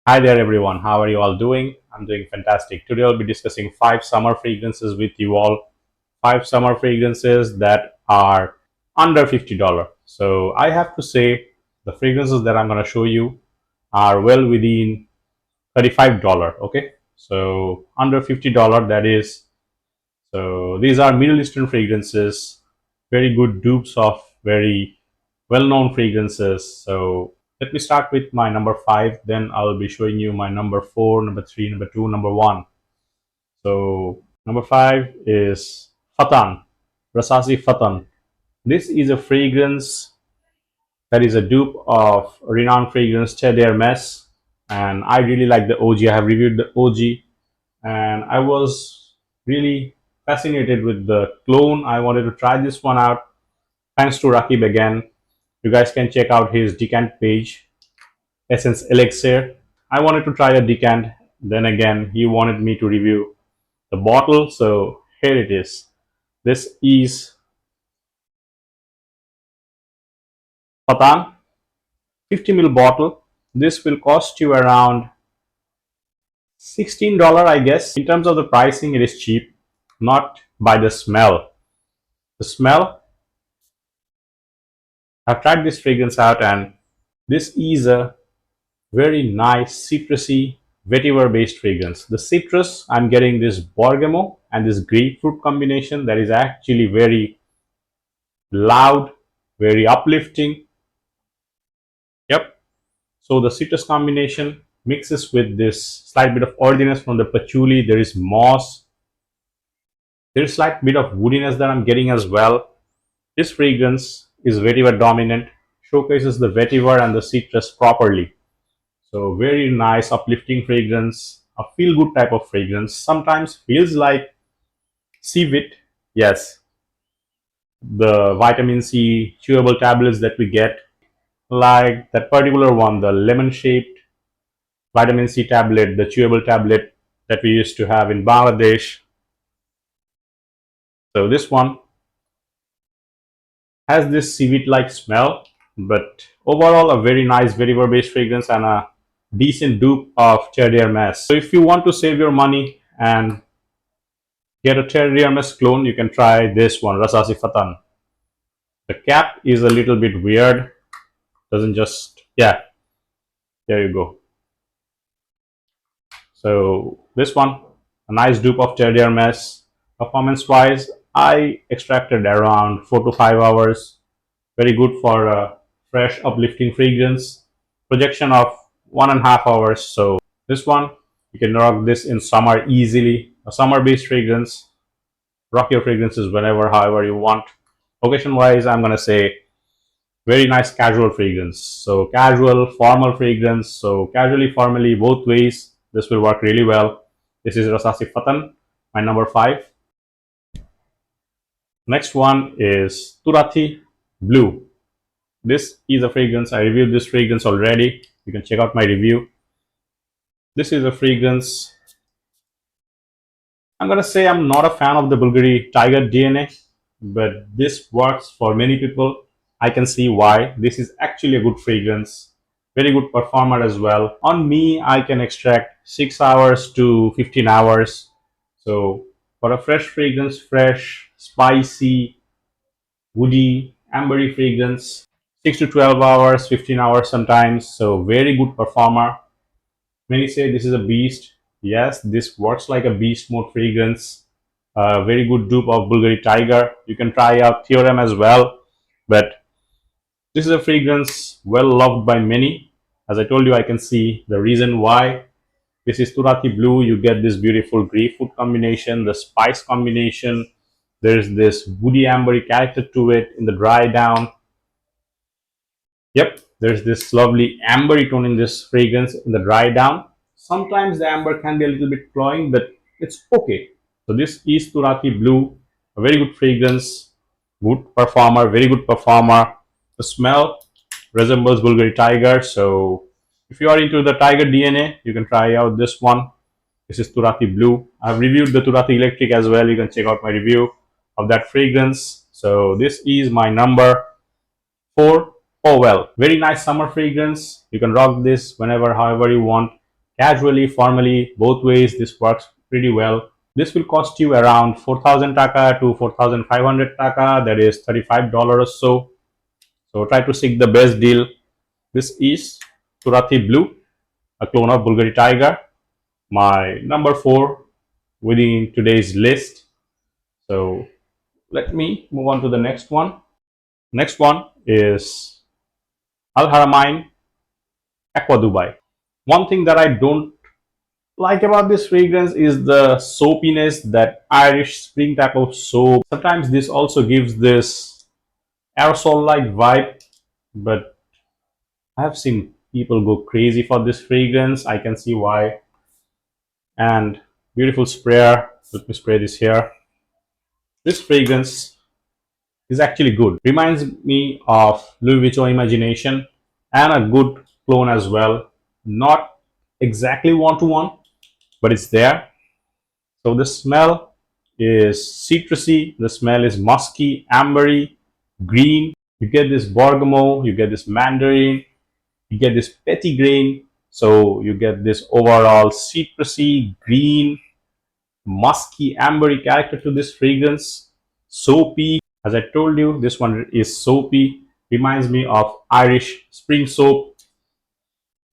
Hi there everyone, how are you all doing? I'm doing fantastic. Today I'll be discussing 5 summer fragrances with you all. 5 summer fragrances that are under $50. So I have to say the fragrances that I'm going to show you are well within $35, okay? So under $50 that is. So these are Middle Eastern fragrances, very good dupes of very well-known fragrances. So let me start with my number 5, then I'll be showing you my number 4, number 3, number 2, number 1. So number 5 is Fattan, Rasasi Fatan. This is a fragrance that is a dupe of renowned fragrance Terre, and I really like the OG. I have reviewed the OG and I was really fascinated with the clone. I wanted to try this one out thanks to Rakib again. You guys can check out his decant page, Essence Elixir. I wanted to try a decant, then again he wanted me to review the bottle, so here it is. This is Fattan 50 ml bottle. This will cost you around $16, I guess. In terms of the pricing, it is cheap, not by the smell. The smell, I've tried this fragrance out, and this is a very nice citrusy vetiver based fragrance. The citrus, I'm getting this bergamot and this grapefruit combination that is actually very loud, very uplifting. Yep. So the citrus combination mixes with this slight bit of earthiness from the patchouli. There is moss. There is slight bit of woodiness that I'm getting as well. This fragrance is vetiver dominant, showcases the vetiver and the citrus properly. So very nice, uplifting fragrance, a feel-good type of fragrance. Sometimes feels like Seaweed. Yes, the vitamin C chewable tablets that we get, like that particular one, the lemon-shaped vitamin C tablet, the chewable tablet that we used to have in Bangladesh. So this one has this seaweed-like smell, but overall a very nice vetiver-based fragrance and a decent dupe of Terre Hermes. So if you want to save your money and get a Terre Hermes clone, you can try this one, Rasasi Fatan. The cap is a little bit weird, doesn't just, yeah, there you go. So this one, a nice dupe of Terre Hermes. Performance wise, I extracted around 4 to 5 hours. Very good for a fresh uplifting fragrance. Projection of 1.5 hours. So this one, you can rock this in summer easily. A summer based fragrance. Rock your fragrances whenever, however you want. Occasion wise, I'm gonna say very nice casual fragrance. So casual, formal fragrance. So casually, formally, both ways. This will work really well. This is Rasasi Fatan, my number 5. Next one is Turati Blue. This is a fragrance. I reviewed this fragrance already. You can check out my review. This is a fragrance. I'm gonna say I'm not a fan of the Bvlgari Tygar DNA, but this works for many people. I can see why. This is actually a good fragrance, very good performer as well. On me, I can extract 6 hours to 15 hours. So for a fresh fragrance, fresh, spicy, woody, ambery fragrance, 6 to 12 hours, 15 hours sometimes. So very good performer. Many say this is a beast. Yes, this works like a beast mode fragrance. Very good dupe of Bvlgari Tygar. You can try out Theorem as well, but this is a fragrance well loved by many. As I told you, I can see the reason why. This is Turati Blue. You get this beautiful grapefruit combination, the spice combination. There's this woody ambery character to it in the dry down. Yep, there's this lovely ambery tone in this fragrance in the dry down. Sometimes the amber can be a little bit cloying, but it's okay. So this is Turati Blue, a very good fragrance, good performer, very good performer. The smell resembles Bvlgari Tygar. So if you are into the Tygar DNA, you can try out this one. This is Turati Blue. I've reviewed the Turati Electric as well. You can check out my review of that fragrance. So this is my number 4. Oh well, very nice summer fragrance. You can rock this whenever, however you want. casually, formally, both ways. This works pretty well. This will cost you around 4,000 taka to 4,500 taka, that is $35 or so. So try to seek the best deal. This is Turati Blue, a clone of Bvlgari Tygar, my number 4 within today's list. So let me move on to the next one. Next one is Haramain Aqua Dubai. One thing that I don't like about this fragrance is the soapiness, that Irish spring type of soap. Sometimes this also gives this aerosol-like vibe, but I have seen people go crazy for this fragrance. I can see why. And beautiful sprayer. Let me spray this here. This fragrance is actually good. Reminds me of Louis Vuitton Imagination and a good clone as well. Not exactly one to one, but it's there. So the smell is citrusy, the smell is musky, ambery, green. You get this bergamot, you get this mandarin, you get this petitgrain. So you get this overall citrusy, green, musky, ambery character to this fragrance. Soapy. As I told you, this one is soapy. Reminds me of Irish spring soap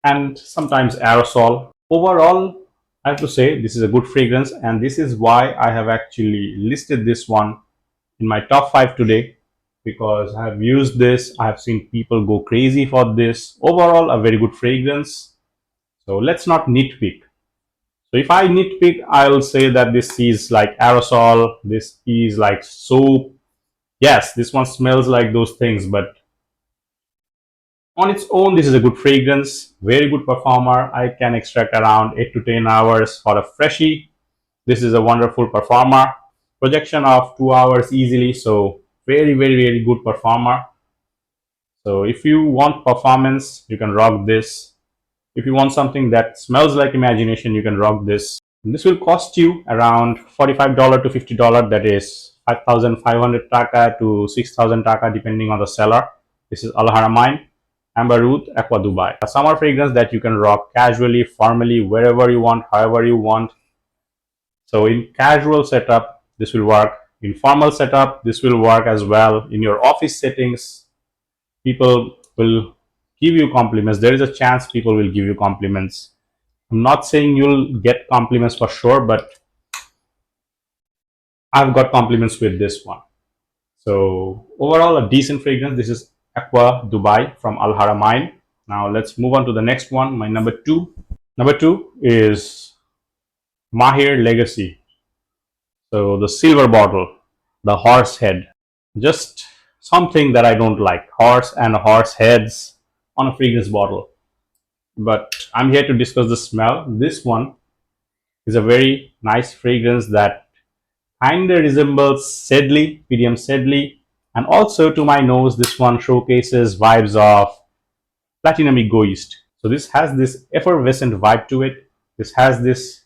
and sometimes aerosol. Overall, I have to say this is a good fragrance, and this is why I have actually listed this one in my top 5 today, because I have used this. I have seen people go crazy for this. Overall, a very good fragrance. So let's not nitpick. So if I nitpick, I'll say that this is like aerosol, this is like soap. Yes, this one smells like those things, but on its own, this is a good fragrance, very good performer. I can extract around 8 to 10 hours for a freshie. This is a wonderful performer. Projection of 2 hours easily, so very good performer. So if you want performance, you can rock this. If you want something that smells like imagination, you can rock this. And this will cost you around $45 to $50. That is 5,500 taka to 6,000 taka depending on the seller. This is Al Haramain Amber Root Aqua Dubai. A summer fragrance that you can rock casually, formally, wherever you want, however you want. So in casual setup, this will work. In formal setup, this will work as well. In your office settings, people will give you compliments. There is a chance people will give you compliments. I'm not saying you'll get compliments for sure, but I've got compliments with this one. So overall, a decent fragrance. This is Aqua Dubai from Al Haramain. Now let's move on to the next one. My number 2. Number 2 is Maahir Legacy. So the silver bottle, the horse head. Just something that I don't like. Horse and horse heads on a fragrance bottle. But I'm here to discuss the smell. This one is a very nice fragrance that kind of resembles Sedley, medium Sedley. And also to my nose, this one showcases vibes of Platinum Egoist. So this has this effervescent vibe to it. This has this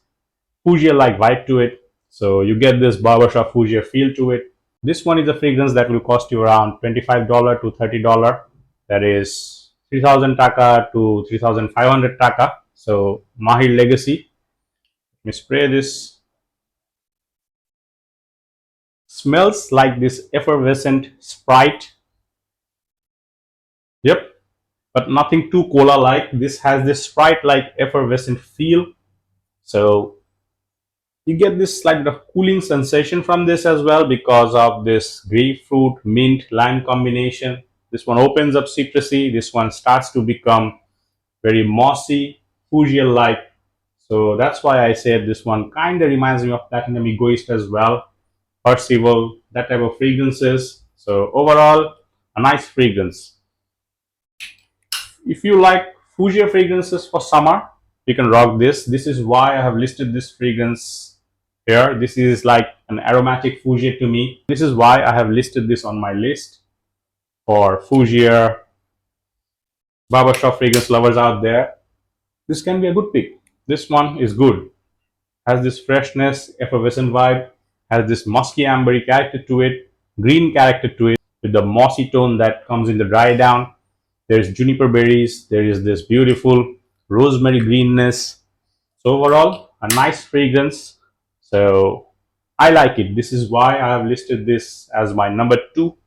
Fuchsia-like vibe to it. So you get this barbershop Fuchsia feel to it. This one is a fragrance that will cost you around $25 to $30. That is 3,000 taka to 3,500 taka. So Maahir Legacy. Let me spray this. Smells like this effervescent Sprite. Yep, but nothing too cola-like. This has this Sprite-like effervescent feel. So you get this slight bit of cooling sensation from this as well because of this grapefruit, mint, lime combination. This one opens up citrusy. This one starts to become very mossy, Fuchsia-like. So that's why I said this one kind of reminds me of Platinum Egoist as well. Percival, that type of fragrances. So overall, a nice fragrance. If you like Fuchsia fragrances for summer, you can rock this. This is why I have listed this fragrance here. This is like an aromatic Fuchsia to me. This is why I have listed this on my list for Fuchsia barbershop fragrance lovers out there. This can be a good pick. This one is good. Has this freshness, effervescent vibe, has this musky ambery character to it, green character to it, with the mossy tone that comes in the dry down. There's juniper berries, there is this beautiful rosemary greenness, So overall, a nice fragrance. So I like it. This is why I have listed this as my number two.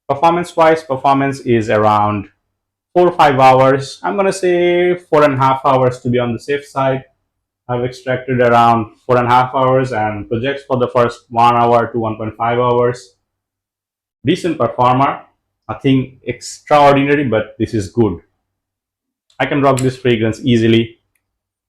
Performance wise, performance is around 4 or 5 hours. I'm gonna say 4.5 hours to be on the safe side. I've extracted around 4.5 hours and projects for the first 1 hour to 1.5 hours. Decent performer. Nothing extraordinary, but this is good. I can rock this fragrance easily.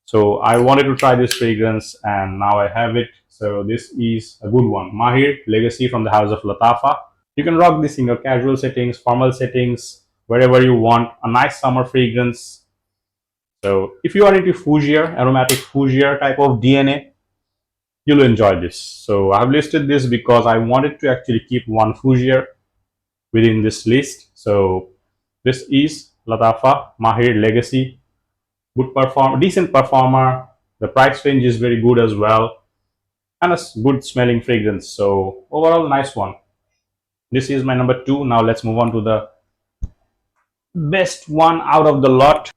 So I wanted to try this fragrance and now I have it. So this is a good one. Maahir Legacy from the house of Lattafa. You can rock this in your casual settings, formal settings, wherever you want. A nice summer fragrance. So if you are into Fougere, aromatic Fougere type of DNA, you'll enjoy this. So I've listed this because I wanted to actually keep one Fougere within this list. So this is Lattafa Maahir Legacy. Good perform, decent performer. The price range is very good as well, and a good smelling fragrance. So overall, nice one. This is my number two. Now let's move on to the best one out of the lot,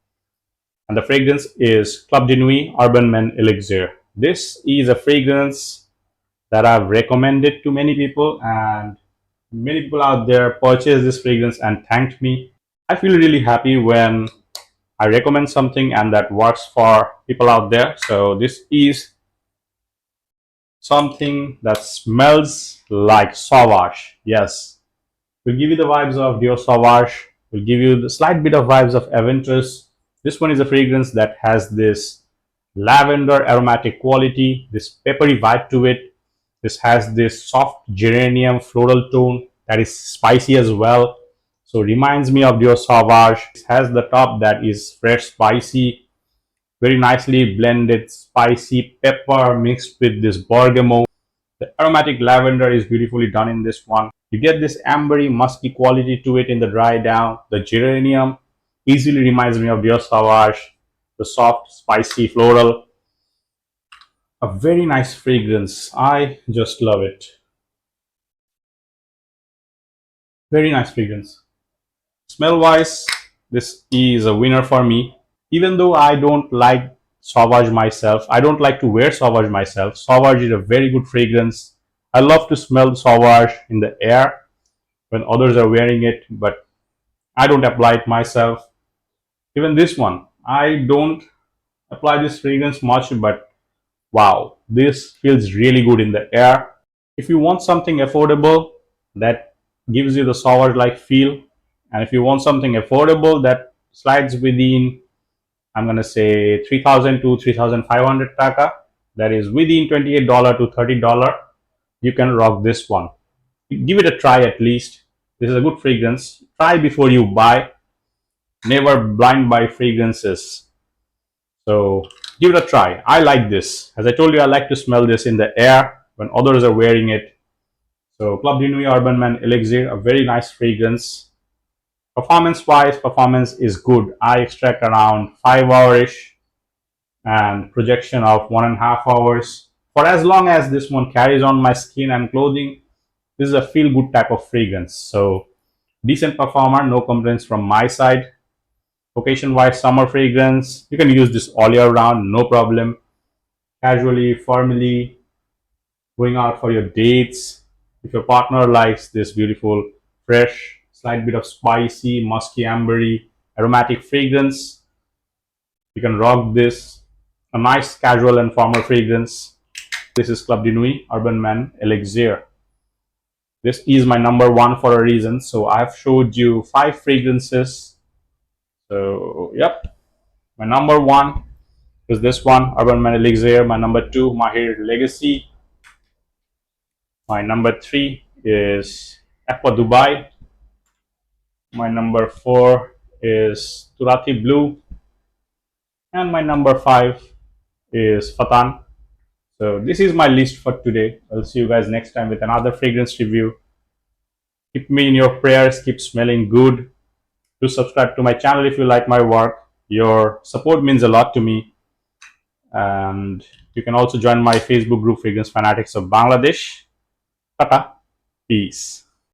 and the fragrance is Club Dinui Urban Men Elixir. This is a fragrance that I've recommended to many people, and many people out there purchased this fragrance and thanked me. I feel really happy when I recommend something and that works for people out there. So this is something that smells like Sauvage. Yes, will give you the vibes of Dior Sauvage, will give you the slight bit of vibes of Aventus. This one is a fragrance that has this lavender aromatic quality, this peppery vibe to it. This has this soft geranium floral tone that is spicy as well. So reminds me of Dior Sauvage. It has the top that is fresh spicy, very nicely blended spicy pepper mixed with this bergamot. The aromatic lavender is beautifully done in this one. You get this ambery, musky quality to it in the dry down. The geranium easily reminds me of Dior Sauvage. The soft, spicy, floral. A very nice fragrance. I just love it. Very nice fragrance. Smell wise, this is a winner for me. Even though I don't like Sauvage myself, I don't like to wear Sauvage myself. Sauvage is a very good fragrance. I love to smell Sauvage in the air when others are wearing it, but I don't apply it myself. Even this one, I don't apply this fragrance much, but wow, this feels really good in the air. If you want something affordable that gives you the Sauvage like feel, and if you want something affordable that slides within, I'm gonna say 3,000 to 3,500 taka, that is within $28 to $30, you can rock this one. Give it a try at least. This is a good fragrance. Try before you buy. Never blind buy fragrances. So give it a try. I like this. As I told you, I like to smell this in the air when others are wearing it. So Club Dinui Urban Man Elixir, a very nice fragrance. Performance wise, performance is good. I extract around 5 hour-ish and projection of 1.5 hours. For as long as this one carries on my skin and clothing, this is a feel good type of fragrance. So decent performer, no complaints from my side. Occasion wise, summer fragrance, you can use this all year round, no problem. Casually, formally, going out for your dates. If your partner likes this beautiful, fresh, slight bit of spicy, musky, ambery, aromatic fragrance, you can rock this. A nice casual and formal fragrance. This is Club Dinui Urban Man Elixir. This is my number one for a reason. So I've showed you 5 fragrances. So yep, my number one is this one, Urban Man Elixir. My number two, Maahir Legacy. My number three is Aqua Dubai. My number four is Turati Blue. And my number five is Fattan. So this is my list for today. I'll see you guys next time with another fragrance review. Keep me in your prayers. Keep smelling good. Do subscribe to my channel if you like my work. Your support means a lot to me. And you can also join my Facebook group, Fragrance Fanatics of Bangladesh. Tata. Peace.